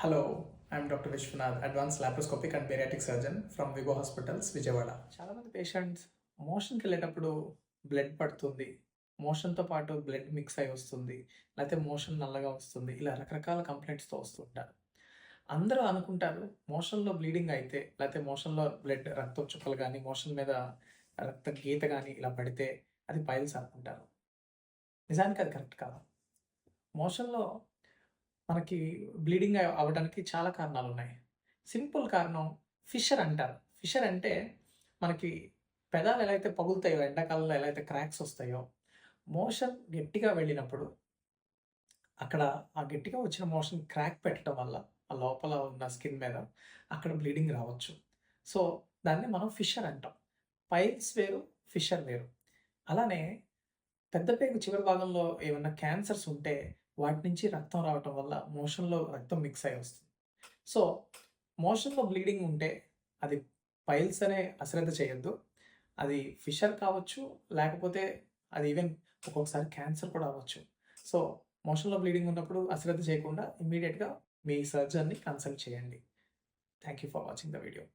Hello, I'm doctor Vishwanath, advance laparoscopic and bariatric surgeon from Vigo hospitals, Vijayawada. చాలామంది patients మోషన్కి వెళ్ళేటప్పుడు blood పడుతుంది, మోషన్తో పాటు blood mix అయి వస్తుంది, లేకపోతే మోషన్ నల్లగా వస్తుంది, ఇలా రకరకాల కంప్లైంట్స్తో వస్తుంటారు. అందరూ అనుకుంటారు మోషన్లో బ్లీడింగ్ అయితే, లేకపోతే మోషన్లో బ్లడ్ రక్తం చుక్కలు కానీ, మోషన్ మీద రక్త గీత కానీ ఇలా పడితే అది పైల్స్ అనుకుంటారు. నిజానికి అది కరెక్ట్ కాదు. మోషన్లో మనకి బ్లీడింగ్ అవ్వడానికి చాలా కారణాలున్నాయి. సింపుల్ కారణం ఫిషర్ అంటారు. ఫిషర్ అంటే మనకి పెదాలు ఎలా అయితే పగులుతాయో, ఎండాకాలంలో ఎలా అయితే క్రాక్స్ వస్తాయో, మోషన్ గట్టిగా వెళ్ళినప్పుడు అక్కడ ఆ గట్టిగా వచ్చిన మోషన్ క్రాక్ పెట్టడం వల్ల ఆ లోపల ఉన్న స్కిన్ మీద అక్కడ బ్లీడింగ్ రావచ్చు. సో, దాన్ని మనం ఫిషర్ అంటాం. పైల్స్ వేరు, ఫిషర్ వేరు. అలానే పెద్ద పేగు చివరి భాగంలో ఏమన్నా క్యాన్సర్స్ ఉంటే వాటి నుంచి రక్తం రావటం వల్ల మోషన్‌లో రక్తం మిక్స్ అయ్యి వస్తుంది. సో, మోషన్‌లో బ్లీడింగ్ ఉంటే అది పైల్స్ అనే అశ్రద్ధ చేయొద్దు. అది ఫిషర్ కావచ్చు, లేకపోతే అది ఈవెన్ ఒక్కొక్కసారి క్యాన్సర్ కూడా అవ్వచ్చు. సో, మోషన్‌లో బ్లీడింగ్ ఉన్నప్పుడు అశ్రద్ధ చేయకుండా ఇమ్మీడియేట్‌గా మీ సర్జన్‌ని కన్సల్ట్ చేయండి. Thank you for watching the video.